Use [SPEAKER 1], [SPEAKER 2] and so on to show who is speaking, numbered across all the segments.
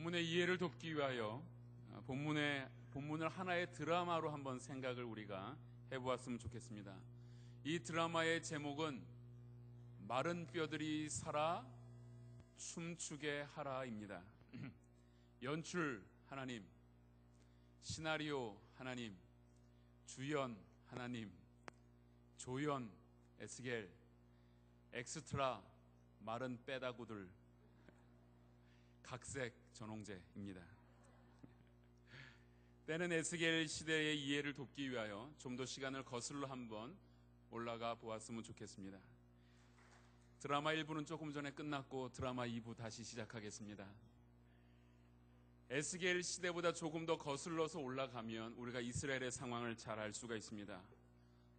[SPEAKER 1] 본문의 이해를 돕기 위하여 본문을 하나의 드라마로 한번 생각을 우리가 해보았으면 좋겠습니다. 이 드라마의 제목은 마른 뼈들이 살아 춤추게 하라입니다. 연출 하나님, 시나리오 하나님, 주연 하나님, 조연 에스겔, 엑스트라 마른 빼다구들, 각색 전홍재입니다. 때는 에스겔 시대의 이해를 돕기 위하여 좀 더 시간을 거슬러 한번 올라가 보았으면 좋겠습니다. 드라마 1부는 조금 전에 끝났고 드라마 2부 다시 시작하겠습니다. 에스겔 시대보다 조금 더 거슬러서 올라가면 우리가 이스라엘의 상황을 잘 알 수가 있습니다.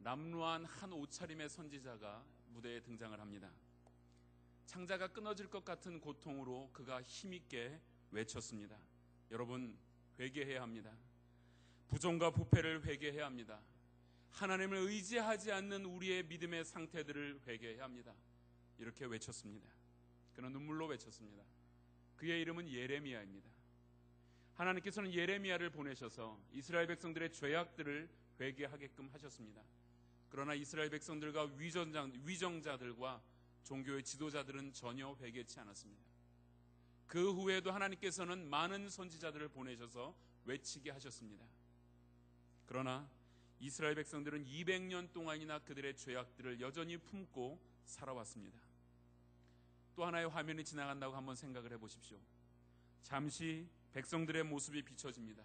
[SPEAKER 1] 남루한 한 옷차림의 선지자가 무대에 등장을 합니다. 창자가 끊어질 것 같은 고통으로 그가 힘있게 외쳤습니다. 여러분, 회개해야 합니다. 부정과 부패를 회개해야 합니다. 하나님을 의지하지 않는 우리의 믿음의 상태들을 회개해야 합니다. 이렇게 외쳤습니다. 그는 눈물로 외쳤습니다. 그의 이름은 예레미야입니다. 하나님께서는 예레미야를 보내셔서 이스라엘 백성들의 죄악들을 회개하게끔 하셨습니다. 그러나 이스라엘 백성들과 위정자들과 종교의 지도자들은 전혀 회개치 않았습니다. 그 후에도 하나님께서는 많은 선지자들을 보내셔서 외치게 하셨습니다. 그러나 이스라엘 백성들은 200년 동안이나 그들의 죄악들을 여전히 품고 살아왔습니다. 또 하나의 화면이 지나간다고 한번 생각을 해보십시오. 잠시 백성들의 모습이 비춰집니다.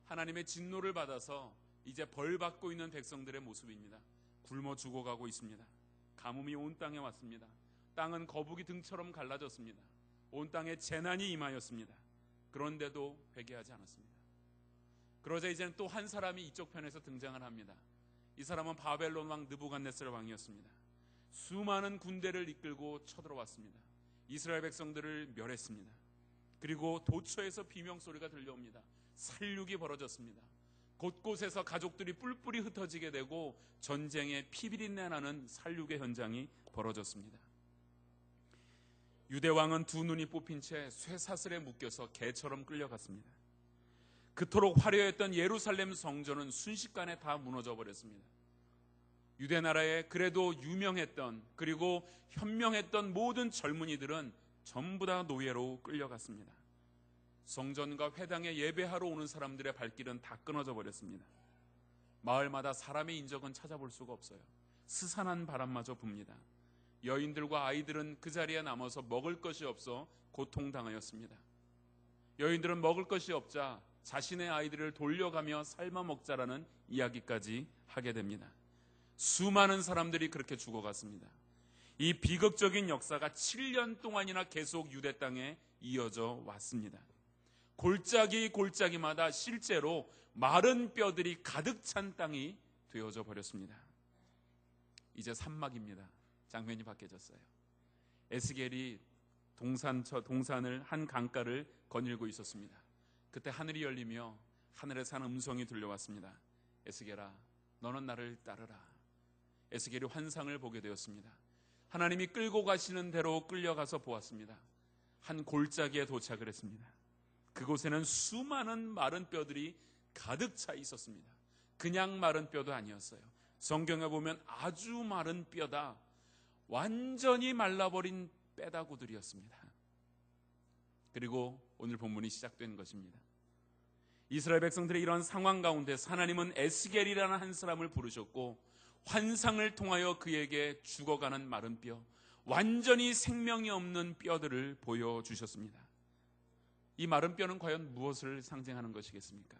[SPEAKER 1] 하나님의 진노를 받아서 이제 벌받고 있는 백성들의 모습입니다. 굶어 죽어가고 있습니다. 가뭄이 온 땅에 왔습니다. 땅은 거북이 등처럼 갈라졌습니다. 온 땅에 재난이 임하였습니다. 그런데도 회개하지 않았습니다. 그러자 이제는 또 한 사람이 이쪽 편에서 등장을 합니다. 이 사람은 바벨론 왕 느부갓네살 왕이었습니다. 수많은 군대를 이끌고 쳐들어왔습니다. 이스라엘 백성들을 멸했습니다. 그리고 도처에서 비명소리가 들려옵니다. 살육이 벌어졌습니다. 곳곳에서 가족들이 뿔뿔이 흩어지게 되고 전쟁의 피비린내 나는 살육의 현장이 벌어졌습니다. 유대왕은 두 눈이 뽑힌 채 쇠사슬에 묶여서 개처럼 끌려갔습니다. 그토록 화려했던 예루살렘 성전은 순식간에 다 무너져 버렸습니다. 유대나라에 그래도 유명했던 그리고 현명했던 모든 젊은이들은 전부 다 노예로 끌려갔습니다. 성전과 회당에 예배하러 오는 사람들의 발길은 다 끊어져 버렸습니다. 마을마다 사람의 인적은 찾아볼 수가 없어요. 스산한 바람마저 붑니다. 여인들과 아이들은 그 자리에 남아서 먹을 것이 없어 고통당하였습니다. 여인들은 먹을 것이 없자 자신의 아이들을 돌려가며 삶아 먹자라는 이야기까지 하게 됩니다. 수많은 사람들이 그렇게 죽어갔습니다. 이 비극적인 역사가 7년 동안이나 계속 유대 땅에 이어져 왔습니다. 골짜기마다 실제로 마른 뼈들이 가득 찬 땅이 되어져 버렸습니다. 이제 산막입니다. 장면이 바뀌어졌어요. 에스겔이 동산을 한 강가를 거닐고 있었습니다. 그때 하늘이 열리며 하늘에서 한 음성이 들려왔습니다. 에스겔아, 너는 나를 따르라. 에스겔이 환상을 보게 되었습니다. 하나님이 끌고 가시는 대로 끌려가서 보았습니다. 한 골짜기에 도착을 했습니다. 그곳에는 수많은 마른 뼈들이 가득 차 있었습니다. 그냥 마른 뼈도 아니었어요. 성경에 보면 아주 마른 뼈다, 완전히 말라버린 빼다구들이었습니다. 그리고 오늘 본문이 시작된 것입니다. 이스라엘 백성들의 이런 상황 가운데 하나님은 에스겔이라는 한 사람을 부르셨고 환상을 통하여 그에게 죽어가는 마른 뼈, 완전히 생명이 없는 뼈들을 보여주셨습니다. 이 마른 뼈는 과연 무엇을 상징하는 것이겠습니까?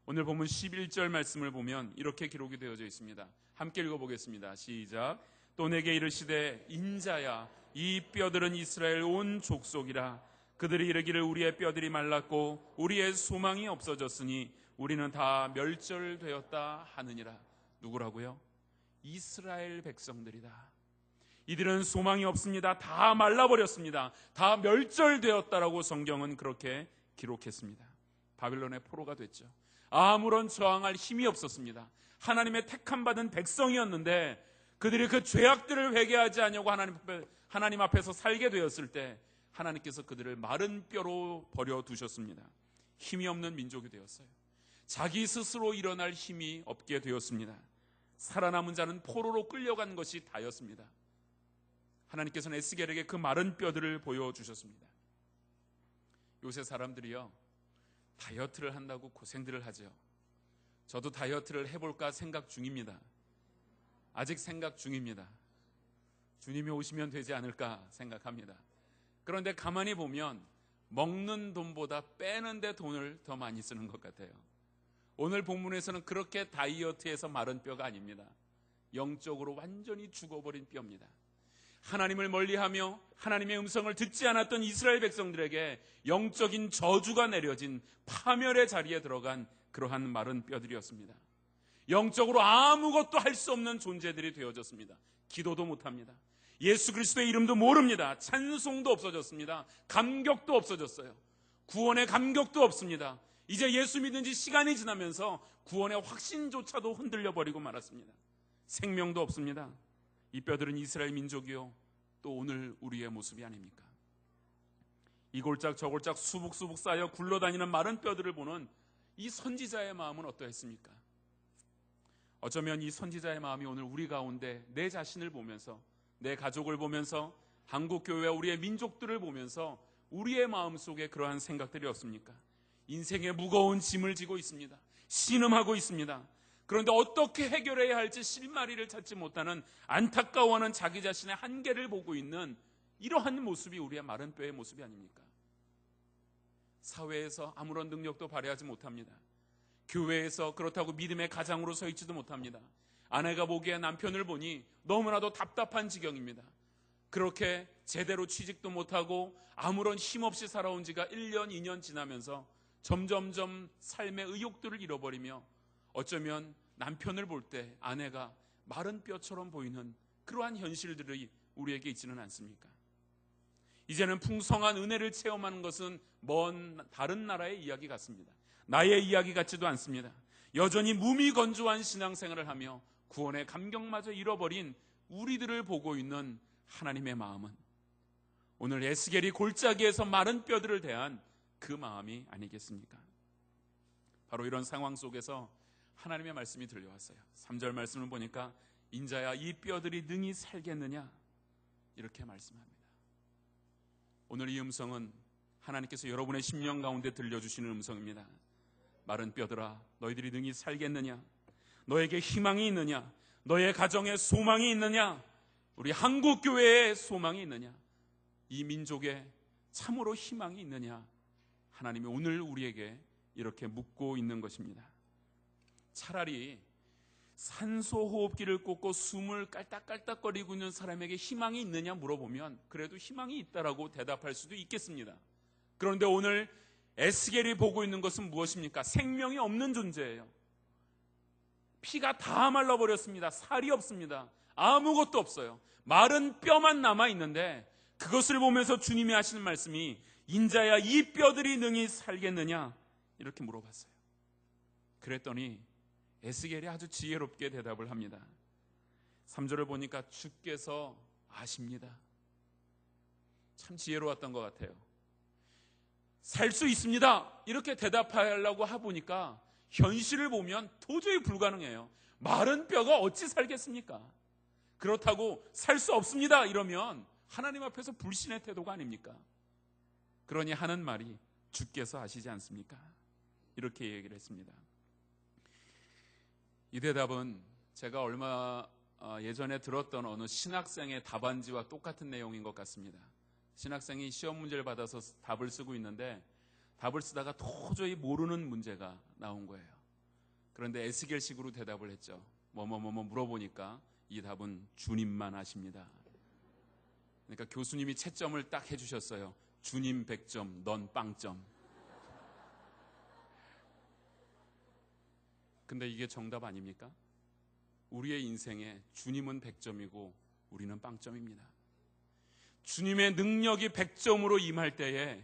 [SPEAKER 1] 오늘 본문 11절 말씀을 보면 이렇게 기록이 되어져 있습니다. 함께 읽어보겠습니다. 시작. 또 내게 이르시되 인자야, 이 뼈들은 이스라엘 온 족속이라. 그들이 이르기를 우리의 뼈들이 말랐고 우리의 소망이 없어졌으니 우리는 다 멸절되었다 하느니라. 누구라고요? 이스라엘 백성들이다. 이들은 소망이 없습니다. 다 말라버렸습니다. 다 멸절되었다라고 성경은 그렇게 기록했습니다. 바빌론의 포로가 됐죠. 아무런 저항할 힘이 없었습니다. 하나님의 택함받은 백성이었는데 그들이 그 죄악들을 회개하지 않냐고 하나님 앞에서 살게 되었을 때 하나님께서 그들을 마른 뼈로 버려두셨습니다. 힘이 없는 민족이 되었어요. 자기 스스로 일어날 힘이 없게 되었습니다. 살아남은 자는 포로로 끌려간 것이 다였습니다. 하나님께서는 에스겔에게 그 마른 뼈들을 보여주셨습니다. 요새 사람들이요, 다이어트를 한다고 고생들을 하죠. 저도 다이어트를 해볼까 생각 중입니다. 아직 생각 중입니다. 주님이 오시면 되지 않을까 생각합니다. 그런데 가만히 보면 먹는 돈보다 빼는 데 돈을 더 많이 쓰는 것 같아요. 오늘 본문에서는 그렇게 다이어트해서 마른 뼈가 아닙니다. 영적으로 완전히 죽어버린 뼈입니다. 하나님을 멀리하며 하나님의 음성을 듣지 않았던 이스라엘 백성들에게 영적인 저주가 내려진 파멸의 자리에 들어간 그러한 마른 뼈들이었습니다. 영적으로 아무것도 할 수 없는 존재들이 되어졌습니다. 기도도 못합니다. 예수 그리스도의 이름도 모릅니다. 찬송도 없어졌습니다. 감격도 없어졌어요. 구원의 감격도 없습니다. 이제 예수 믿은 지 시간이 지나면서 구원의 확신조차도 흔들려 버리고 말았습니다. 생명도 없습니다. 이 뼈들은 이스라엘 민족이요, 또 오늘 우리의 모습이 아닙니까? 이 골짝 저 골짝 수북수북 쌓여 굴러다니는 마른 뼈들을 보는 이 선지자의 마음은 어떠했습니까? 어쩌면 이 선지자의 마음이 오늘 우리 가운데 내 자신을 보면서, 내 가족을 보면서, 한국교회와 우리의 민족들을 보면서 우리의 마음속에 그러한 생각들이 없습니까? 인생의 무거운 짐을 지고 있습니다. 신음하고 있습니다. 그런데 어떻게 해결해야 할지 실마리를 찾지 못하는 안타까워하는 자기 자신의 한계를 보고 있는 이러한 모습이 우리의 마른 뼈의 모습이 아닙니까? 사회에서 아무런 능력도 발휘하지 못합니다. 교회에서 그렇다고 믿음의 가장으로 서 있지도 못합니다. 아내가 보기에 남편을 보니 너무나도 답답한 지경입니다. 그렇게 제대로 취직도 못하고 아무런 힘없이 살아온 지가 1년, 2년 지나면서 점점점 삶의 의욕들을 잃어버리며 어쩌면 남편을 볼 때 아내가 마른 뼈처럼 보이는 그러한 현실들이 우리에게 있지는 않습니까? 이제는 풍성한 은혜를 체험하는 것은 먼 다른 나라의 이야기 같습니다. 나의 이야기 같지도 않습니다. 여전히 무미건조한 신앙생활을 하며 구원의 감격마저 잃어버린 우리들을 보고 있는 하나님의 마음은 오늘 에스겔이 골짜기에서 마른 뼈들을 대한 그 마음이 아니겠습니까? 바로 이런 상황 속에서 하나님의 말씀이 들려왔어요. 3절 말씀을 보니까 인자야 이 뼈들이 능히 살겠느냐 이렇게 말씀합니다. 오늘 이 음성은 하나님께서 여러분의 심령 가운데 들려주시는 음성입니다. 마른 뼈들아 너희들이 능히 살겠느냐? 너에게 희망이 있느냐? 너의 가정에 소망이 있느냐? 우리 한국교회에 소망이 있느냐? 이 민족에 참으로 희망이 있느냐? 하나님이 오늘 우리에게 이렇게 묻고 있는 것입니다. 차라리 산소호흡기를 꽂고 숨을 깔딱깔딱거리고 있는 사람에게 희망이 있느냐 물어보면 그래도 희망이 있다라고 대답할 수도 있겠습니다. 그런데 오늘 에스겔이 보고 있는 것은 무엇입니까? 생명이 없는 존재예요. 피가 다 말라버렸습니다. 살이 없습니다. 아무것도 없어요. 마른 뼈만 남아있는데 그것을 보면서 주님이 하시는 말씀이 인자야 이 뼈들이 능히 살겠느냐 이렇게 물어봤어요. 그랬더니 에스겔이 아주 지혜롭게 대답을 합니다. 3절을 보니까 주께서 아십니다. 참 지혜로웠던 것 같아요. 살 수 있습니다 이렇게 대답하려고 해보니까 현실을 보면 도저히 불가능해요. 마른 뼈가 어찌 살겠습니까? 그렇다고 살 수 없습니다 이러면 하나님 앞에서 불신의 태도가 아닙니까? 그러니 하는 말이 주께서 아시지 않습니까? 이렇게 얘기를 했습니다. 이 대답은 제가 얼마 예전에 들었던 어느 신학생의 답안지와 똑같은 내용인 것 같습니다. 신학생이 시험 문제를 받아서 답을 쓰고 있는데 답을 쓰다가 도저히 모르는 문제가 나온 거예요. 그런데 에스겔식으로 대답을 했죠. 뭐뭐뭐뭐 물어보니까 이 답은 주님만 아십니다. 그러니까 교수님이 채점을 딱 해주셨어요. 주님 100점, 넌 빵점. 근데 이게 정답 아닙니까? 우리의 인생에 주님은 100점이고 우리는 빵점입니다. 주님의 능력이 100점으로 임할 때에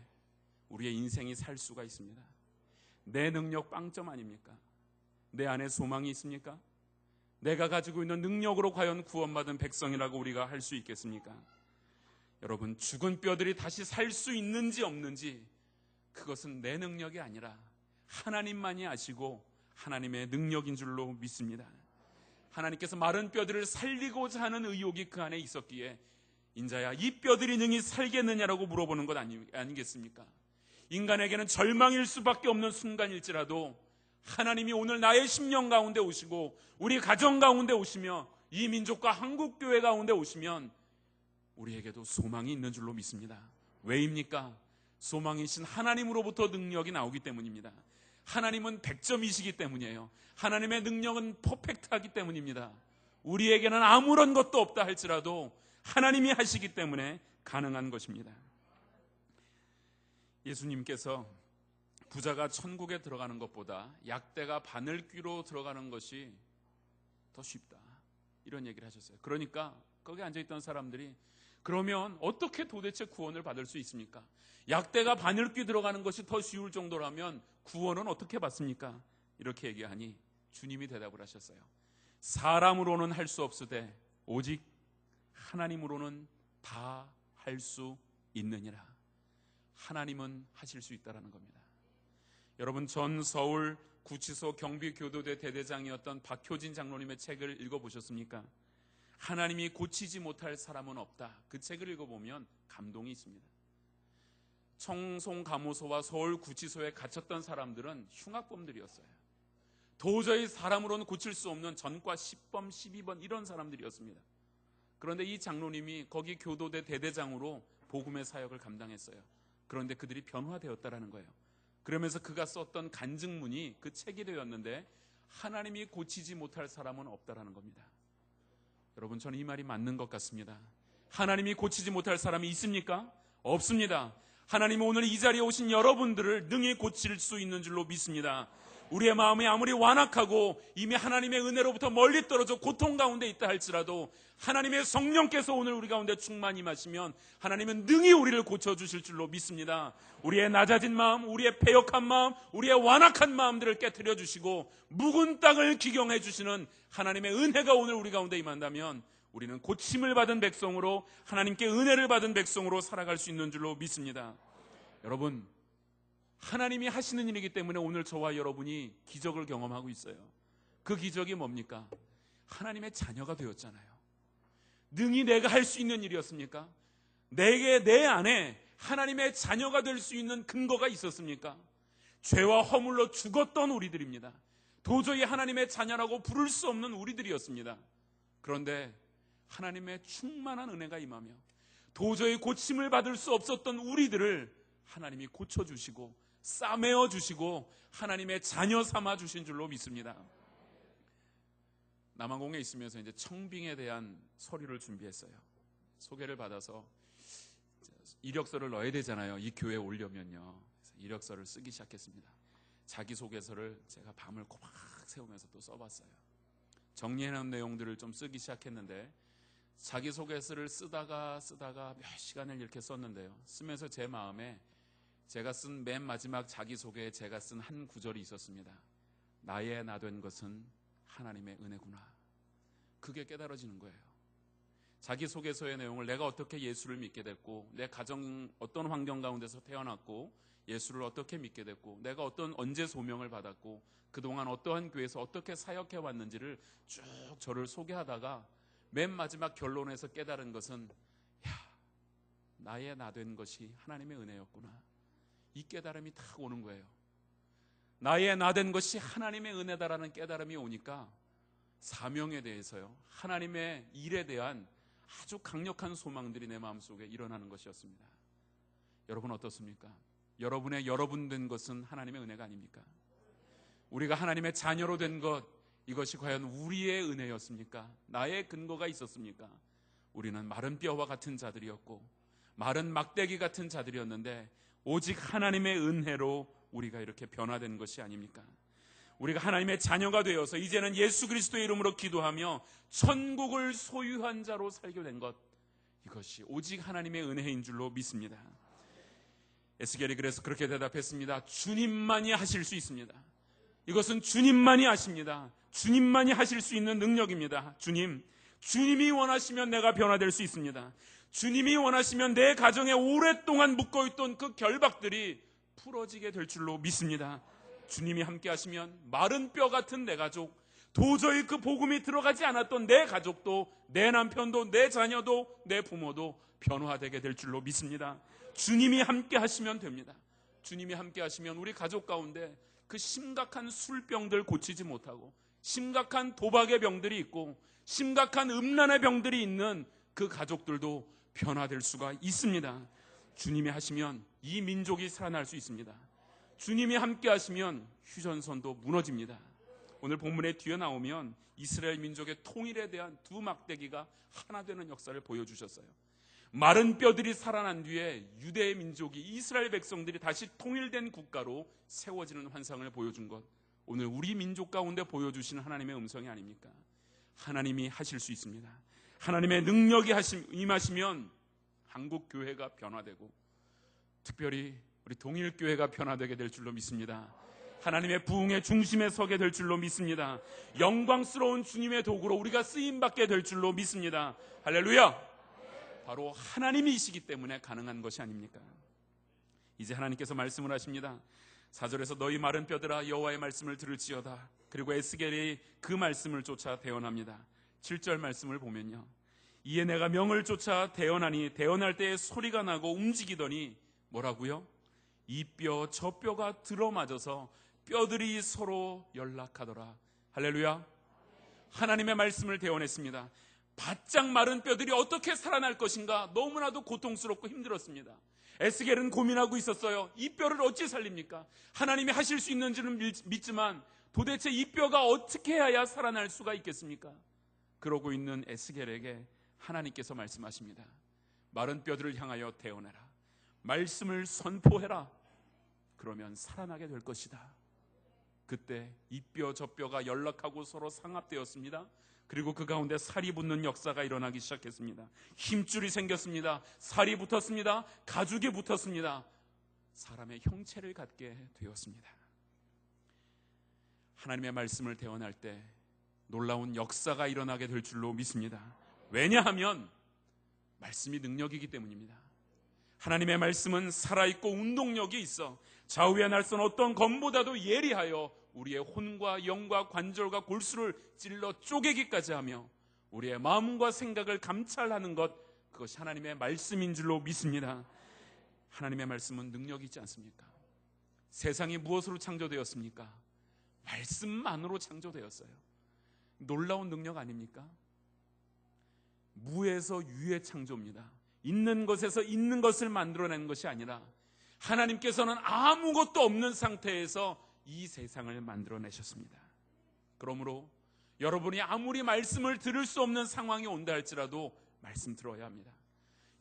[SPEAKER 1] 우리의 인생이 살 수가 있습니다. 내 능력 빵점 아닙니까? 내 안에 소망이 있습니까? 내가 가지고 있는 능력으로 과연 구원받은 백성이라고 우리가 할 수 있겠습니까? 여러분, 죽은 뼈들이 다시 살 수 있는지 없는지 그것은 내 능력이 아니라 하나님만이 아시고 하나님의 능력인 줄로 믿습니다. 하나님께서 마른 뼈들을 살리고자 하는 의욕이 그 안에 있었기에 인자야 이 뼈들이 능히 살겠느냐라고 물어보는 것 아니겠습니까? 인간에게는 절망일 수밖에 없는 순간일지라도 하나님이 오늘 나의 심령 가운데 오시고 우리 가정 가운데 오시며 이 민족과 한국교회 가운데 오시면 우리에게도 소망이 있는 줄로 믿습니다. 왜입니까? 소망이신 하나님으로부터 능력이 나오기 때문입니다. 하나님은 100점이시기 때문이에요. 하나님의 능력은 퍼펙트하기 때문입니다. 우리에게는 아무런 것도 없다 할지라도 하나님이 하시기 때문에 가능한 것입니다. 예수님께서 부자가 천국에 들어가는 것보다 약대가 바늘귀로 들어가는 것이 더 쉽다, 이런 얘기를 하셨어요. 그러니까 거기 앉아있던 사람들이 그러면 어떻게 도대체 구원을 받을 수 있습니까? 약대가 바늘귀 들어가는 것이 더 쉬울 정도라면 구원은 어떻게 받습니까? 이렇게 얘기하니 주님이 대답을 하셨어요. 사람으로는 할 수 없으되 오직 하나님으로는 다 할 수 있느니라. 하나님은 하실 수 있다라는 겁니다. 여러분, 전 서울 구치소 경비교도대 대대장이었던 박효진 장로님의 책을 읽어보셨습니까? 하나님이 고치지 못할 사람은 없다. 그 책을 읽어보면 감동이 있습니다. 청송감호소와 서울구치소에 갇혔던 사람들은 흉악범들이었어요. 도저히 사람으로는 고칠 수 없는 전과 10번, 12번 이런 사람들이었습니다. 그런데 이 장로님이 거기 교도대 대대장으로 복음의 사역을 감당했어요. 그런데 그들이 변화되었다라는 거예요. 그러면서 그가 썼던 간증문이 그 책이 되었는데 하나님이 고치지 못할 사람은 없다라는 겁니다. 여러분, 저는 이 말이 맞는 것 같습니다. 하나님이 고치지 못할 사람이 있습니까? 없습니다. 하나님은 오늘 이 자리에 오신 여러분들을 능히 고칠 수 있는 줄로 믿습니다. 우리의 마음이 아무리 완악하고 이미 하나님의 은혜로부터 멀리 떨어져 고통 가운데 있다 할지라도 하나님의 성령께서 오늘 우리 가운데 충만히 임하시면 하나님은 능히 우리를 고쳐주실 줄로 믿습니다. 우리의 낮아진 마음, 우리의 패역한 마음, 우리의 완악한 마음들을 깨트려 주시고 묵은 땅을 기경해 주시는 하나님의 은혜가 오늘 우리 가운데 임한다면 우리는 고침을 받은 백성으로, 하나님께 은혜를 받은 백성으로 살아갈 수 있는 줄로 믿습니다. 여러분, 하나님이 하시는 일이기 때문에 오늘 저와 여러분이 기적을 경험하고 있어요. 그 기적이 뭡니까? 하나님의 자녀가 되었잖아요. 능히 내가 할 수 있는 일이었습니까? 내 안에 하나님의 자녀가 될 수 있는 근거가 있었습니까? 죄와 허물로 죽었던 우리들입니다. 도저히 하나님의 자녀라고 부를 수 없는 우리들이었습니다. 그런데 하나님의 충만한 은혜가 임하며 도저히 고침을 받을 수 없었던 우리들을 하나님이 고쳐주시고 싸매어 주시고 하나님의 자녀 삼아 주신 줄로 믿습니다. 남아공에 있으면서 이제 청빙에 대한 서류를 준비했어요. 소개를 받아서 이력서를 넣어야 되잖아요. 이 교회에 오려면요. 그래서 이력서를 쓰기 시작했습니다. 자기소개서를 제가 밤을 꼬박 세우면서 또 써봤어요. 정리해놓은 내용들을 좀 쓰기 시작했는데 자기소개서를 쓰다가 몇 시간을 이렇게 썼는데요. 쓰면서 제 마음에 제가 쓴 맨 마지막 자기소개에 제가 쓴 한 구절이 있었습니다. 나의 나 된 것은 하나님의 은혜구나. 그게 깨달아지는 거예요. 자기소개서의 내용을 내가 어떻게 예수를 믿게 됐고, 내 가정 어떤 환경 가운데서 태어났고, 예수를 어떻게 믿게 됐고, 내가 언제 소명을 받았고, 그동안 어떠한 교회에서 어떻게 사역해 왔는지를 쭉 저를 소개하다가 맨 마지막 결론에서 깨달은 것은 나의 나 된 것이 하나님의 은혜였구나. 이 깨달음이 탁 오는 거예요. 나의 나 된 것이 하나님의 은혜다라는 깨달음이 오니까 사명에 대해서요, 하나님의 일에 대한 아주 강력한 소망들이 내 마음속에 일어나는 것이었습니다. 여러분 어떻습니까? 여러분 된 것은 하나님의 은혜가 아닙니까? 우리가 하나님의 자녀로 된 것, 이것이 과연 우리의 은혜였습니까? 나의 근거가 있었습니까? 우리는 마른 뼈와 같은 자들이었고 마른 막대기 같은 자들이었는데 오직 하나님의 은혜로 우리가 이렇게 변화된 것이 아닙니까? 우리가 하나님의 자녀가 되어서 이제는 예수 그리스도의 이름으로 기도하며 천국을 소유한 자로 살게 된 것, 이것이 오직 하나님의 은혜인 줄로 믿습니다. 에스겔이 그래서 그렇게 대답했습니다. 주님만이 하실 수 있습니다. 이것은 주님만이 아십니다. 주님만이 하실 수 있는 능력입니다. 주님이 원하시면 내가 변화될 수 있습니다. 주님이 원하시면 내 가정에 오랫동안 묶어있던 그 결박들이 풀어지게 될 줄로 믿습니다. 주님이 함께 하시면 마른 뼈 같은 내 가족, 도저히 그 복음이 들어가지 않았던 내 가족도, 내 남편도, 내 자녀도, 내 부모도 변화되게 될 줄로 믿습니다. 주님이 함께 하시면 됩니다. 주님이 함께 하시면 우리 가족 가운데 그 심각한 술병들 고치지 못하고, 심각한 도박의 병들이 있고, 심각한 음란의 병들이 있는 그 가족들도 변화될 수가 있습니다. 주님이 하시면 이 민족이 살아날 수 있습니다. 주님이 함께 하시면 휴전선도 무너집니다. 오늘 본문에 뒤에 나오면 이스라엘 민족의 통일에 대한 두 막대기가 하나 되는 역사를 보여주셨어요. 마른 뼈들이 살아난 뒤에 유대의 민족이, 이스라엘 백성들이 다시 통일된 국가로 세워지는 환상을 보여준 것, 오늘 우리 민족 가운데 보여주시는 하나님의 음성이 아닙니까? 하나님이 하실 수 있습니다. 하나님의 능력이 임하시면 한국 교회가 변화되고, 특별히 우리 동일교회가 변화되게 될 줄로 믿습니다. 하나님의 부흥의 중심에 서게 될 줄로 믿습니다. 영광스러운 주님의 도구로 우리가 쓰임받게 될 줄로 믿습니다. 할렐루야! 바로 하나님이시기 때문에 가능한 것이 아닙니까? 이제 하나님께서 말씀을 하십니다. 4절에서 너희 마른 뼈들아 여호와의 말씀을 들을지어다. 그리고 에스겔이 그 말씀을 쫓아 대언합니다. 7절 말씀을 보면요, 이에 내가 명을 쫓아 대언하니 대언할 때에 소리가 나고 움직이더니 뭐라고요? 이 뼈 저 뼈가 들어맞아서 뼈들이 서로 연락하더라. 할렐루야! 하나님의 말씀을 대언했습니다. 바짝 마른 뼈들이 어떻게 살아날 것인가 너무나도 고통스럽고 힘들었습니다. 에스겔은 고민하고 있었어요. 이 뼈를 어찌 살립니까? 하나님이 하실 수 있는지는 믿지만 도대체 이 뼈가 어떻게 해야 살아날 수가 있겠습니까? 그러고 있는 에스겔에게 하나님께서 말씀하십니다. 마른 뼈들을 향하여 대언해라. 말씀을 선포해라. 그러면 살아나게 될 것이다. 그때 이 뼈 저 뼈가 연락하고 서로 상합되었습니다. 그리고 그 가운데 살이 붙는 역사가 일어나기 시작했습니다. 힘줄이 생겼습니다. 살이 붙었습니다. 가죽이 붙었습니다. 사람의 형체를 갖게 되었습니다. 하나님의 말씀을 대언할 때 놀라운 역사가 일어나게 될 줄로 믿습니다. 왜냐하면 말씀이 능력이기 때문입니다. 하나님의 말씀은 살아있고 운동력이 있어 좌우의 날선 어떤 검보다도 예리하여 우리의 혼과 영과 관절과 골수를 찔러 쪼개기까지 하며 우리의 마음과 생각을 감찰하는 것, 그것이 하나님의 말씀인 줄로 믿습니다. 하나님의 말씀은 능력이 있지 않습니까? 세상이 무엇으로 창조되었습니까? 말씀만으로 창조되었어요. 놀라운 능력 아닙니까? 무에서 유의 창조입니다. 있는 것에서 있는 것을 만들어내는 것이 아니라 하나님께서는 아무것도 없는 상태에서 이 세상을 만들어내셨습니다. 그러므로 여러분이 아무리 말씀을 들을 수 없는 상황이 온다 할지라도 말씀 들어야 합니다.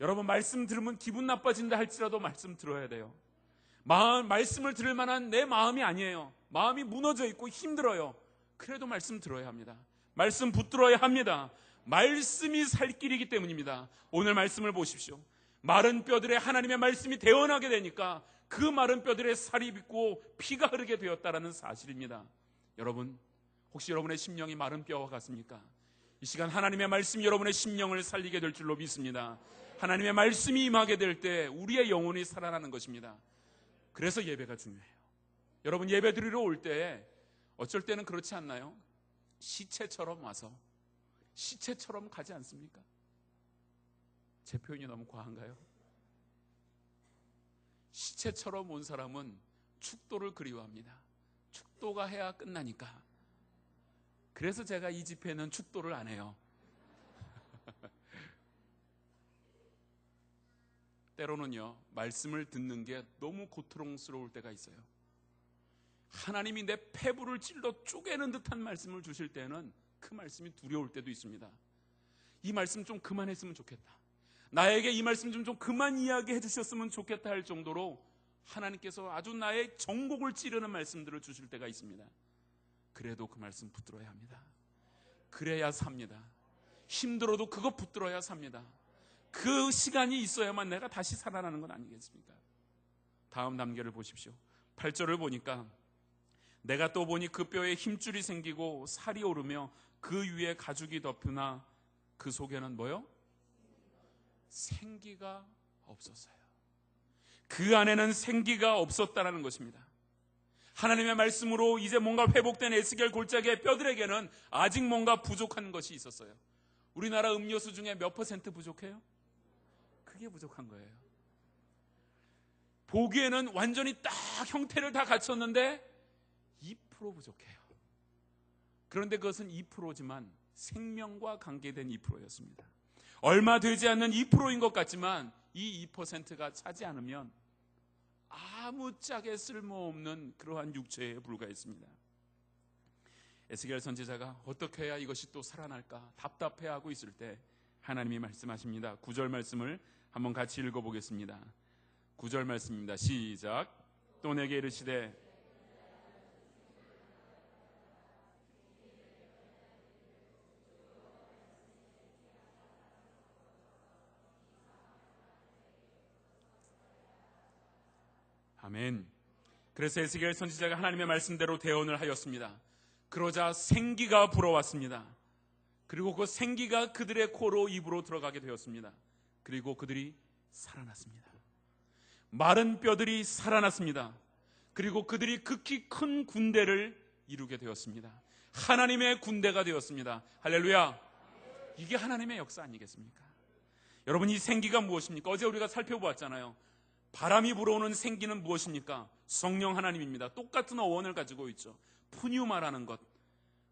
[SPEAKER 1] 여러분, 말씀 들으면 기분 나빠진다 할지라도 말씀 들어야 돼요. 말씀을 들을 만한 내 마음이 아니에요. 마음이 무너져 있고 힘들어요. 그래도 말씀 들어야 합니다. 말씀 붙들어야 합니다. 말씀이 살 길이기 때문입니다. 오늘 말씀을 보십시오. 마른 뼈들에 하나님의 말씀이 대언하게 되니까 그 마른 뼈들에 살이 붙고 피가 흐르게 되었다라는 사실입니다. 여러분, 혹시 여러분의 심령이 마른 뼈와 같습니까? 이 시간 하나님의 말씀이 여러분의 심령을 살리게 될 줄로 믿습니다. 하나님의 말씀이 임하게 될 때 우리의 영혼이 살아나는 것입니다. 그래서 예배가 중요해요. 여러분, 예배 드리러 올 때 어쩔 때는 그렇지 않나요? 시체처럼 와서 시체처럼 가지 않습니까? 제 표현이 너무 과한가요? 시체처럼 온 사람은 축도를 그리워합니다. 축도가 해야 끝나니까. 그래서 제가 이 집회는 축도를 안 해요. 때로는요, 말씀을 듣는 게 너무 고통스러울 때가 있어요. 하나님이 내 폐부를 찔러 쪼개는 듯한 말씀을 주실 때는 그 말씀이 두려울 때도 있습니다. 이 말씀 좀 그만했으면 좋겠다. 나에게 이 말씀 좀 그만 이야기해 주셨으면 좋겠다 할 정도로 하나님께서 아주 나의 정곡을 찌르는 말씀들을 주실 때가 있습니다. 그래도 그 말씀 붙들어야 합니다. 그래야 삽니다. 힘들어도 그거 붙들어야 삽니다. 그 시간이 있어야만 내가 다시 살아나는 건 아니겠습니까? 다음 단계를 보십시오. 8절을 보니까 내가 또 보니 그 뼈에 힘줄이 생기고 살이 오르며 그 위에 가죽이 덮으나 그 속에는 뭐요? 생기가 없었어요. 그 안에는 생기가 없었다라는 것입니다. 하나님의 말씀으로 이제 뭔가 회복된 에스겔 골짜기의 뼈들에게는 아직 뭔가 부족한 것이 있었어요. 우리나라 음료수 중에 몇 퍼센트 부족해요? 그게 부족한 거예요. 보기에는 완전히 딱 형태를 다 갖췄는데 2% 부족해요. 그런데 그것은 2%지만 생명과 관계된 2%였습니다. 얼마 되지 않는 2%인 것 같지만 이 2%가 차지 않으면 아무짝에 쓸모없는 그러한 육체에 불과했습니다. 에스겔 선지자가 어떻게 해야 이것이 또 살아날까 답답해하고 있을 때 하나님이 말씀하십니다. 9절 말씀을 한번 같이 읽어보겠습니다. 9절 말씀입니다. 시작. 또 내게 이르시되 아멘. 그래서 에스겔 선지자가 하나님의 말씀대로 대언을 하였습니다. 그러자 생기가 불어왔습니다. 그리고 그 생기가 그들의 코로 입으로 들어가게 되었습니다. 그리고 그들이 살아났습니다. 마른 뼈들이 살아났습니다. 그리고 그들이 극히 큰 군대를 이루게 되었습니다. 하나님의 군대가 되었습니다. 할렐루야. 이게 하나님의 역사 아니겠습니까? 여러분, 이 생기가 무엇입니까? 어제 우리가 살펴보았잖아요. 바람이 불어오는 생기는 무엇입니까? 성령 하나님입니다. 똑같은 어원을 가지고 있죠. 푸뉴마라는 것.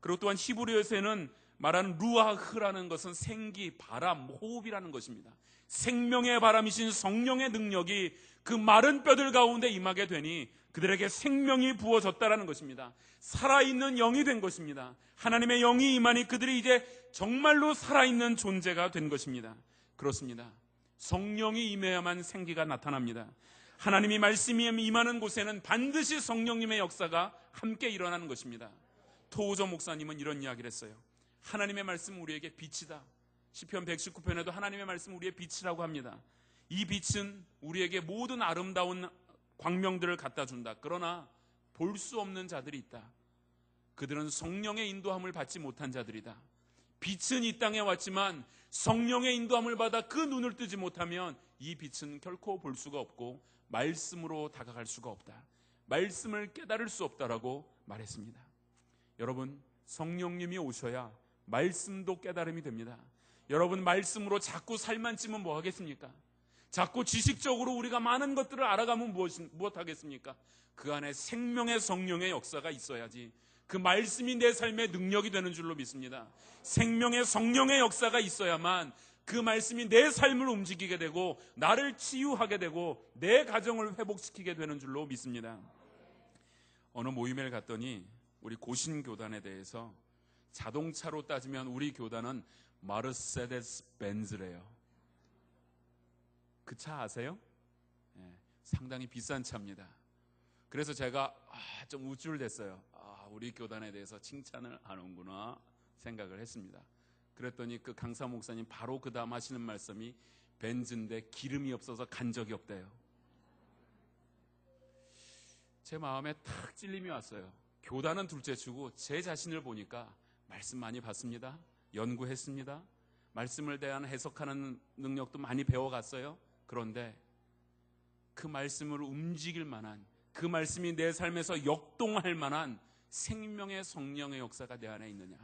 [SPEAKER 1] 그리고 또한 히브리어에서는 말하는 루아흐라는 것은 생기, 바람, 호흡이라는 것입니다. 생명의 바람이신 성령의 능력이 그 마른 뼈들 가운데 임하게 되니 그들에게 생명이 부어졌다라는 것입니다. 살아있는 영이 된 것입니다. 하나님의 영이 임하니 그들이 이제 정말로 살아있는 존재가 된 것입니다. 그렇습니다. 성령이 임해야만 생기가 나타납니다. 하나님이 말씀이 임하는 곳에는 반드시 성령님의 역사가 함께 일어나는 것입니다. 토우저 목사님은 이런 이야기를 했어요. 하나님의 말씀은 우리에게 빛이다. 시편 119편에도 하나님의 말씀은 우리의 빛이라고 합니다. 이 빛은 우리에게 모든 아름다운 광명들을 갖다 준다. 그러나 볼 수 없는 자들이 있다. 그들은 성령의 인도함을 받지 못한 자들이다. 빛은 이 땅에 왔지만 성령의 인도함을 받아 그 눈을 뜨지 못하면 이 빛은 결코 볼 수가 없고 말씀으로 다가갈 수가 없다. 말씀을 깨달을 수 없다라고 말했습니다. 여러분, 성령님이 오셔야 말씀도 깨달음이 됩니다. 여러분, 말씀으로 자꾸 살만 찌면 뭐 하겠습니까? 자꾸 지식적으로 우리가 많은 것들을 알아가면 무엇 하겠습니까? 그 안에 생명의 성령의 역사가 있어야지 그 말씀이 내 삶의 능력이 되는 줄로 믿습니다. 생명의 성령의 역사가 있어야만 그 말씀이 내 삶을 움직이게 되고 나를 치유하게 되고 내 가정을 회복시키게 되는 줄로 믿습니다. 어느 모임에 갔더니 우리 고신교단에 대해서 자동차로 따지면 우리 교단은 마르세데스 벤츠래요. 그 차 아세요? 네, 상당히 비싼 차입니다. 그래서 제가 좀 우쭐댔어요. 우리 교단에 대해서 칭찬을 하는구나 생각을 했습니다. 그랬더니 그 강사 목사님 바로 그 다음 하시는 말씀이 벤츠인데 기름이 없어서 간 적이 없대요. 제 마음에 탁 찔림이 왔어요. 교단은 둘째치고 제 자신을 보니까 말씀 많이 봤습니다. 연구했습니다. 말씀을 대한 해석하는 능력도 많이 배워갔어요. 그런데 그 말씀을 움직일 만한, 그 말씀이 내 삶에서 역동할 만한 생명의 성령의 역사가 내 안에 있느냐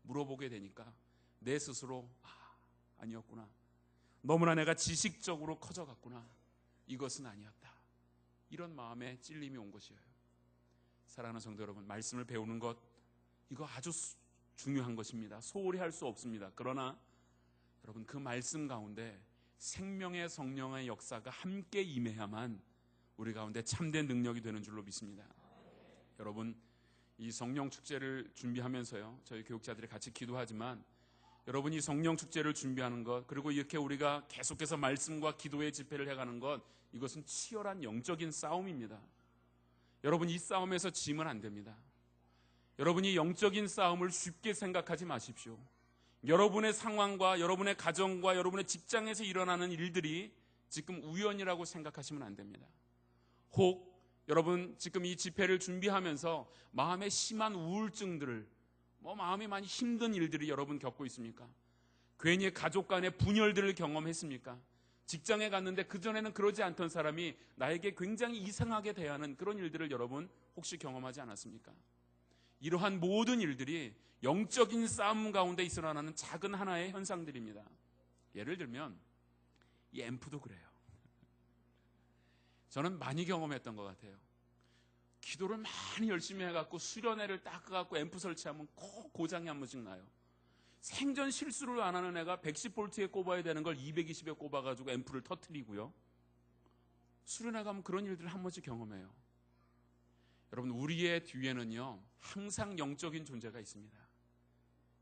[SPEAKER 1] 물어보게 되니까 내 스스로 아니었구나. 너무나 내가 지식적으로 커져갔구나. 이것은 아니었다. 이런 마음에 찔림이 온 것이에요. 사랑하는 성도 여러분, 말씀을 배우는 것 이거 아주 중요한 것입니다. 소홀히 할 수 없습니다. 그러나 여러분, 그 말씀 가운데 생명의 성령의 역사가 함께 임해야만 우리 가운데 참된 능력이 되는 줄로 믿습니다. 여러분, 이 성령 축제를 준비하면서요, 저희 교육자들이 같이 기도하지만 여러분, 이 성령 축제를 준비하는 것, 그리고 이렇게 우리가 계속해서 말씀과 기도의 집회를 해가는 것, 이것은 치열한 영적인 싸움입니다. 여러분, 이 싸움에서 지면 안 됩니다. 여러분이 영적인 싸움을 쉽게 생각하지 마십시오. 여러분의 상황과 여러분의 가정과 여러분의 직장에서 일어나는 일들이 지금 우연이라고 생각하시면 안 됩니다. 혹 여러분 지금 이 집회를 준비하면서 마음에 심한 우울증들을 마음이 많이 힘든 일들이 여러분 겪고 있습니까? 괜히 가족 간의 분열들을 경험했습니까? 직장에 갔는데 그전에는 그러지 않던 사람이 나에게 굉장히 이상하게 대하는 그런 일들을 여러분 혹시 경험하지 않았습니까? 이러한 모든 일들이 영적인 싸움 가운데 일어나는 작은 하나의 현상들입니다. 예를 들면 이 앰프도 그래요. 저는 많이 경험했던 것 같아요. 기도를 많이 열심히 해갖고 수련회를 닦아갖고 앰프 설치하면 꼭 고장이 한 번씩 나요. 생전 실수를 안 하는 애가 110V에 꼽아야 되는 걸 220에 꼽아가지고 앰프를 터뜨리고요. 수련회 가면 그런 일들을 한 번씩 경험해요. 여러분, 우리의 뒤에는요 항상 영적인 존재가 있습니다.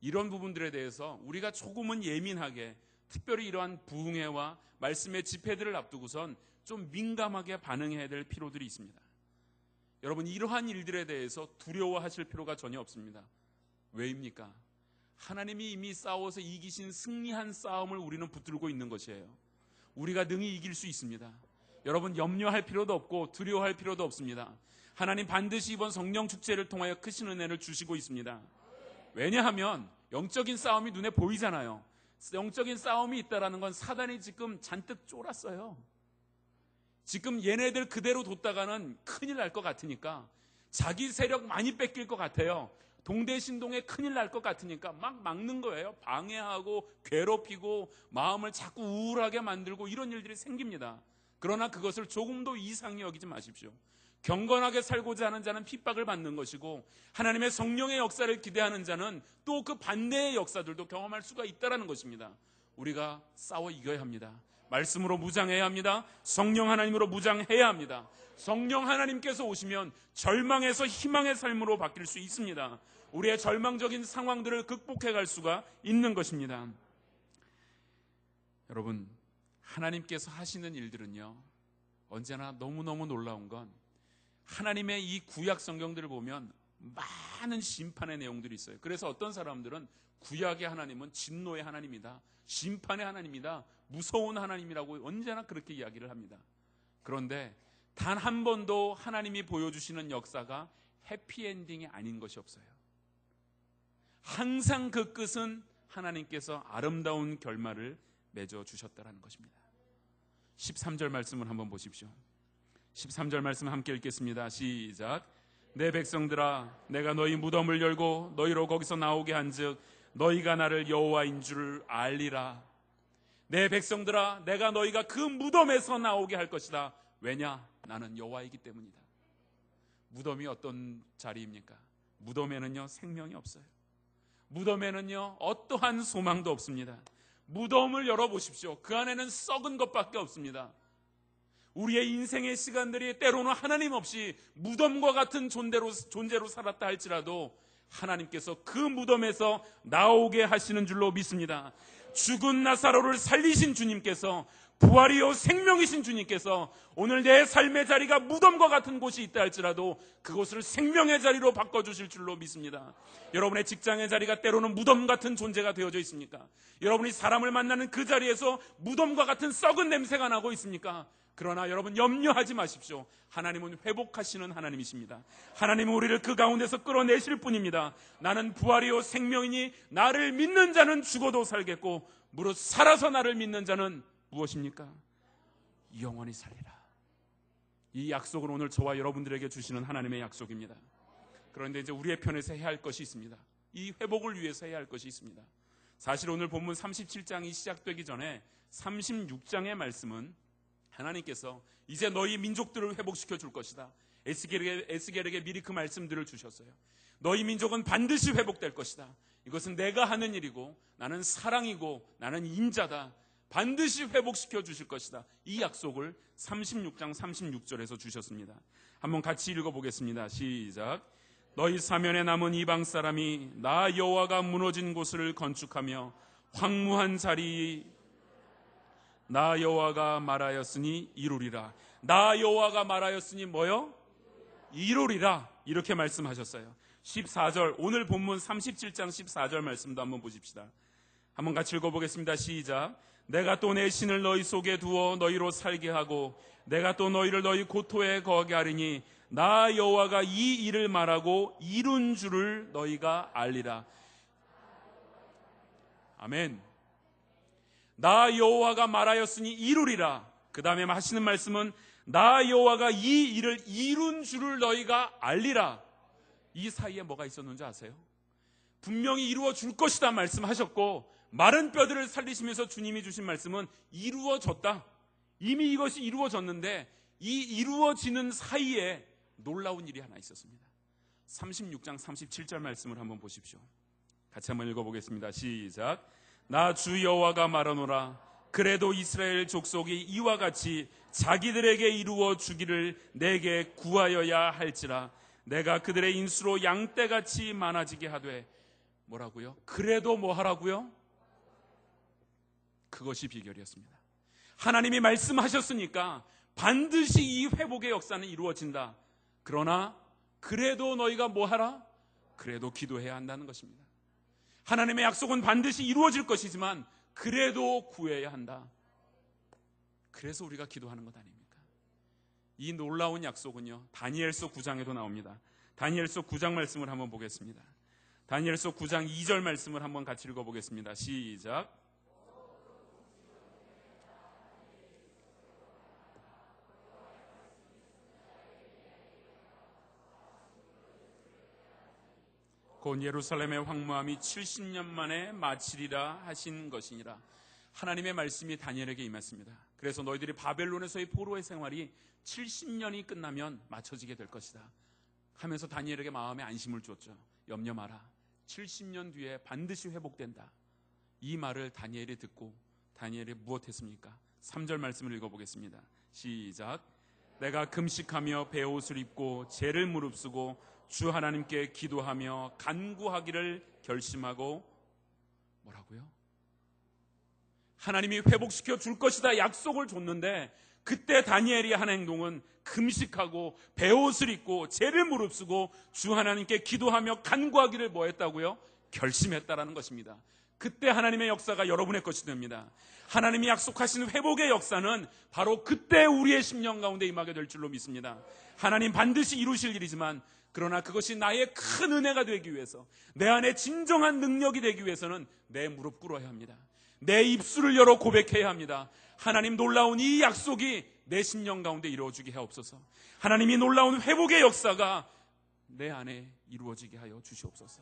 [SPEAKER 1] 이런 부분들에 대해서 우리가 조금은 예민하게, 특별히 이러한 부흥회와 말씀의 집회들을 앞두고선 좀 민감하게 반응해야 될 필요들이 있습니다. 여러분, 이러한 일들에 대해서 두려워하실 필요가 전혀 없습니다. 왜입니까? 하나님이 이미 싸워서 이기신 승리한 싸움을 우리는 붙들고 있는 것이에요. 우리가 능히 이길 수 있습니다. 여러분, 염려할 필요도 없고 두려워할 필요도 없습니다. 하나님 반드시 이번 성령 축제를 통하여 크신 은혜를 주시고 있습니다. 왜냐하면 영적인 싸움이 눈에 보이잖아요. 영적인 싸움이 있다는 건 사단이 지금 잔뜩 쫄았어요. 지금 얘네들 그대로 뒀다가는 큰일 날 것 같으니까, 자기 세력 많이 뺏길 것 같아요. 동대신동에 큰일 날 것 같으니까 막 막는 거예요. 방해하고 괴롭히고 마음을 자꾸 우울하게 만들고 이런 일들이 생깁니다. 그러나 그것을 조금도 이상히 여기지 마십시오. 경건하게 살고자 하는 자는 핍박을 받는 것이고, 하나님의 성령의 역사를 기대하는 자는 또 그 반대의 역사들도 경험할 수가 있다는 것입니다. 우리가 싸워 이겨야 합니다. 말씀으로 무장해야 합니다. 성령 하나님으로 무장해야 합니다. 성령 하나님께서 오시면 절망에서 희망의 삶으로 바뀔 수 있습니다. 우리의 절망적인 상황들을 극복해 갈 수가 있는 것입니다. 여러분, 하나님께서 하시는 일들은요 언제나 너무너무 놀라운 건, 하나님의 이 구약 성경들을 보면 많은 심판의 내용들이 있어요. 그래서 어떤 사람들은 구약의 하나님은 진노의 하나님이다, 심판의 하나님이다, 무서운 하나님이라고 언제나 그렇게 이야기를 합니다. 그런데 단 한 번도 하나님이 보여주시는 역사가 해피엔딩이 아닌 것이 없어요. 항상 그 끝은 하나님께서 아름다운 결말을 맺어주셨다는 것입니다. 13절 말씀을 한번 보십시오. 13절 말씀 함께 읽겠습니다. 시작. 내 백성들아, 내가 너희 무덤을 열고 너희로 거기서 나오게 한즉 너희가 나를 여호와인 줄 알리라. 내 백성들아, 내가 너희가 그 무덤에서 나오게 할 것이다. 왜냐? 나는 여호와이기 때문이다. 무덤이 어떤 자리입니까? 무덤에는요 생명이 없어요. 무덤에는요 어떠한 소망도 없습니다. 무덤을 열어보십시오. 그 안에는 썩은 것밖에 없습니다. 우리의 인생의 시간들이 때로는 하나님 없이 무덤과 같은 존재로 살았다 할지라도 하나님께서 그 무덤에서 나오게 하시는 줄로 믿습니다. 죽은 나사로를 살리신 주님께서, 부활이요 생명이신 주님께서 오늘 내 삶의 자리가 무덤과 같은 곳이 있다 할지라도 그곳을 생명의 자리로 바꿔주실 줄로 믿습니다. 여러분의 직장의 자리가 때로는 무덤 같은 존재가 되어져 있습니까? 여러분이 사람을 만나는 그 자리에서 무덤과 같은 썩은 냄새가 나고 있습니까? 그러나 여러분 염려하지 마십시오. 하나님은 회복하시는 하나님이십니다. 하나님은 우리를 그 가운데서 끌어내실 뿐입니다. 나는 부활이요 생명이니 나를 믿는 자는 죽어도 살겠고 무릇 살아서 나를 믿는 자는 무엇입니까? 영원히 살리라. 이 약속은 오늘 저와 여러분들에게 주시는 하나님의 약속입니다. 그런데 이제 우리의 편에서 해야 할 것이 있습니다. 이 회복을 위해서 해야 할 것이 있습니다. 사실 오늘 본문 37장이 시작되기 전에 36장의 말씀은 하나님께서 이제 너희 민족들을 회복시켜 줄 것이다. 에스겔에게 미리 그 말씀들을 주셨어요. 너희 민족은 반드시 회복될 것이다. 이것은 내가 하는 일이고 나는 사랑이고 나는 인자다. 반드시 회복시켜 주실 것이다. 이 약속을 36장 36절에서 주셨습니다. 한번 같이 읽어보겠습니다. 시작. 너희 사면에 남은 이방 사람이 나 여호와가 무너진 곳을 건축하며 황무한 자리 나 여호와가 말하였으니 이루리라. 나 여호와가 말하였으니 뭐요? 이루리라. 이렇게 말씀하셨어요. 14절, 오늘 본문 37장 14절 말씀도 한번 보십시다. 한번 같이 읽어보겠습니다. 시작. 내가 또 내 신을 너희 속에 두어 너희로 살게 하고 내가 또 너희를 너희 고토에 거하게 하리니 나 여호와가 이 일을 말하고 이룬 줄을 너희가 알리라. 아멘. 나 여호와가 말하였으니 이루리라. 그 다음에 하시는 말씀은 나 여호와가 이 일을 이룬 줄을 너희가 알리라. 이 사이에 뭐가 있었는지 아세요? 분명히 이루어 줄 것이다 말씀하셨고, 마른 뼈들을 살리시면서 주님이 주신 말씀은 이루어졌다. 이미 이것이 이루어졌는데 이 이루어지는 사이에 놀라운 일이 하나 있었습니다. 36장 37절 말씀을 한번 보십시오. 같이 한번 읽어보겠습니다. 시작. 나 주 여호와가 말하노라. 그래도 이스라엘 족속이 이와 같이 자기들에게 이루어 주기를 내게 구하여야 할지라. 내가 그들의 인수로 양떼같이 많아지게 하되. 뭐라고요? 그래도 뭐 하라고요? 그것이 비결이었습니다. 하나님이 말씀하셨으니까 반드시 이 회복의 역사는 이루어진다. 그러나 그래도 너희가 뭐 하라? 그래도 기도해야 한다는 것입니다. 하나님의 약속은 반드시 이루어질 것이지만 그래도 구해야 한다. 그래서 우리가 기도하는 것 아닙니까? 이 놀라운 약속은요, 다니엘서 9장에도 나옵니다. 다니엘서 9장 말씀을 한번 보겠습니다. 다니엘서 9장 2절 말씀을 한번 같이 읽어보겠습니다. 시작. 곧 예루살렘의 황무함이 70년 만에 마치리라 하신 것이니라. 하나님의 말씀이 다니엘에게 임했습니다. 그래서 너희들이 바벨론에서의 포로의 생활이 70년이 끝나면 맞춰지게 될 것이다 하면서 다니엘에게 마음에 안심을 줬죠. 염려 마라. 70년 뒤에 반드시 회복된다. 이 말을 다니엘이 듣고 다니엘이 무엇했습니까? 3절 말씀을 읽어보겠습니다. 시작. 내가 금식하며 베옷을 입고 죄를 무릅쓰고 주 하나님께 기도하며 간구하기를 결심하고. 뭐라고요? 하나님이 회복시켜 줄 것이다 약속을 줬는데 그때 다니엘이 한 행동은 금식하고 베옷을 입고 죄를 무릅쓰고 주 하나님께 기도하며 간구하기를 뭐 했다고요? 결심했다라는 것입니다. 그때 하나님의 역사가 여러분의 것이 됩니다. 하나님이 약속하신 회복의 역사는 바로 그때 우리의 심령 가운데 임하게 될 줄로 믿습니다. 하나님 반드시 이루실 일이지만, 그러나 그것이 나의 큰 은혜가 되기 위해서, 내 안에 진정한 능력이 되기 위해서는 내 무릎 꿇어야 합니다. 내 입술을 열어 고백해야 합니다. 하나님 놀라운 이 약속이 내 심령 가운데 이루어지게 하옵소서. 하나님이 놀라운 회복의 역사가 내 안에 이루어지게 하여 주시옵소서.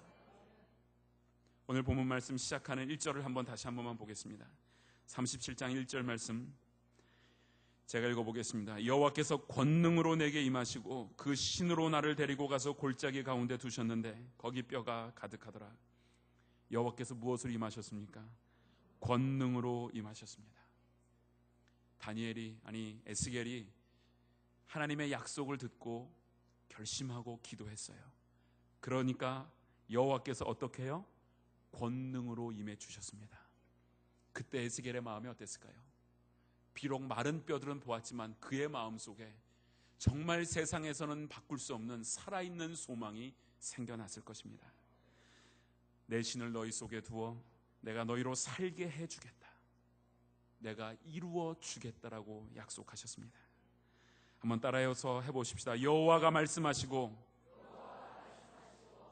[SPEAKER 1] 오늘 본문 말씀 시작하는 1절을 다시 한 번만 보겠습니다. 37장 1절 말씀 제가 읽어보겠습니다. 여호와께서 권능으로 내게 임하시고 그 신으로 나를 데리고 가서 골짜기 가운데 두셨는데 거기 뼈가 가득하더라. 여호와께서 무엇으로 임하셨습니까? 권능으로 임하셨습니다. 에스겔이 하나님의 약속을 듣고 결심하고 기도했어요. 그러니까 여호와께서 어떻게 해요? 권능으로 임해 주셨습니다. 그때 에스겔의 마음이 어땠을까요? 비록 마른 뼈들은 보았지만 그의 마음속에 정말 세상에서는 바꿀 수 없는 살아있는 소망이 생겨났을 것입니다. 내 신을 너희 속에 두어 내가 너희로 살게 해주겠다. 내가 이루어 주겠다라고 약속하셨습니다. 한번 따라서 해보십시다. 여호와가 말씀하시고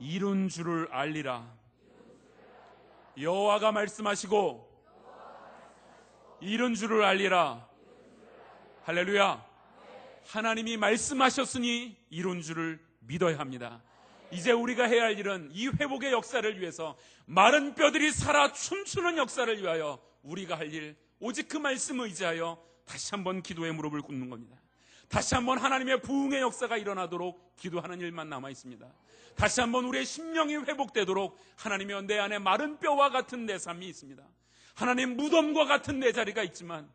[SPEAKER 1] 이룬 줄을 알리라. 여호와가 말씀하시고 이룬 줄을 알리라. 할렐루야. 하나님이 말씀하셨으니 이룬 줄을 믿어야 합니다. 이제 우리가 해야 할 일은 이 회복의 역사를 위해서, 마른 뼈들이 살아 춤추는 역사를 위하여 우리가 할 일, 오직 그 말씀을 의지하여 다시 한번 기도의 무릎을 꿇는 겁니다. 다시 한번 하나님의 부흥의 역사가 일어나도록 기도하는 일만 남아 있습니다. 다시 한번 우리의 심령이 회복되도록 하나님이여, 내 안에 마른 뼈와 같은 내 삶이 있습니다. 하나님 무덤과 같은 내 자리가 있지만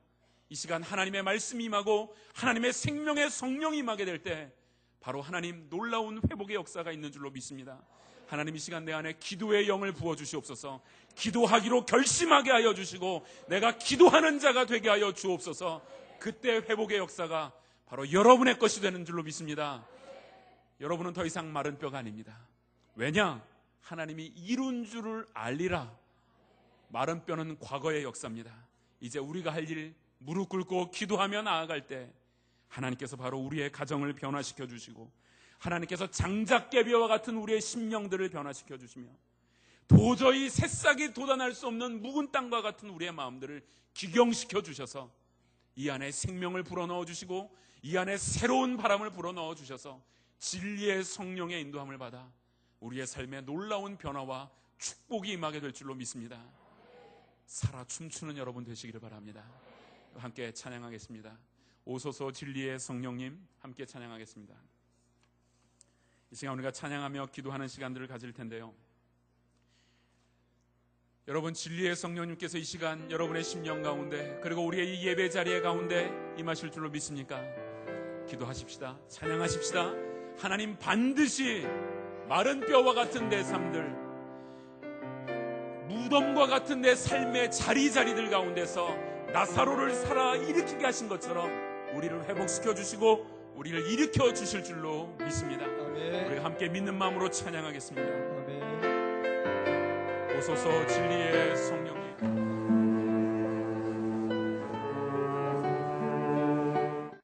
[SPEAKER 1] 이 시간 하나님의 말씀이 임하고 하나님의 생명의 성령이 임하게 될 때 바로 하나님 놀라운 회복의 역사가 있는 줄로 믿습니다. 하나님 이 시간 내 안에 기도의 영을 부어주시옵소서. 기도하기로 결심하게 하여 주시고 내가 기도하는 자가 되게 하여 주옵소서. 그때 회복의 역사가 바로 여러분의 것이 되는 줄로 믿습니다. 여러분은 더 이상 마른 뼈가 아닙니다. 왜냐? 하나님이 이룬 줄을 알리라. 마른 뼈는 과거의 역사입니다. 이제 우리가 할 일, 무릎 꿇고 기도하며 나아갈 때 하나님께서 바로 우리의 가정을 변화시켜 주시고 하나님께서 장작개비와 같은 우리의 심령들을 변화시켜 주시며 도저히 새싹이 돋아날 수 없는 묵은 땅과 같은 우리의 마음들을 기경시켜 주셔서 이 안에 생명을 불어넣어 주시고 이 안에 새로운 바람을 불어넣어 주셔서 진리의 성령의 인도함을 받아 우리의 삶에 놀라운 변화와 축복이 임하게 될 줄로 믿습니다. 살아 춤추는 여러분 되시기를 바랍니다. 함께 찬양하겠습니다. 오소서 진리의 성령님, 함께 찬양하겠습니다. 이 시간 우리가 찬양하며 기도하는 시간들을 가질 텐데요, 여러분, 진리의 성령님께서 이 시간 여러분의 심령 가운데, 그리고 우리의 이 예배 자리에 가운데 임하실 줄로 믿습니까? 기도하십시다. 찬양하십시다. 하나님 반드시 마른 뼈와 같은 내 삶들, 무덤과 같은 내 삶의 자리자리들 가운데서 나사로를 살아 일으키게 하신 것처럼 우리를 회복시켜 주시고 우리를 일으켜 주실 줄로 믿습니다. 아멘. 우리가 함께 믿는 마음으로 찬양하겠습니다. 아멘. 오소서 진리의 성령님.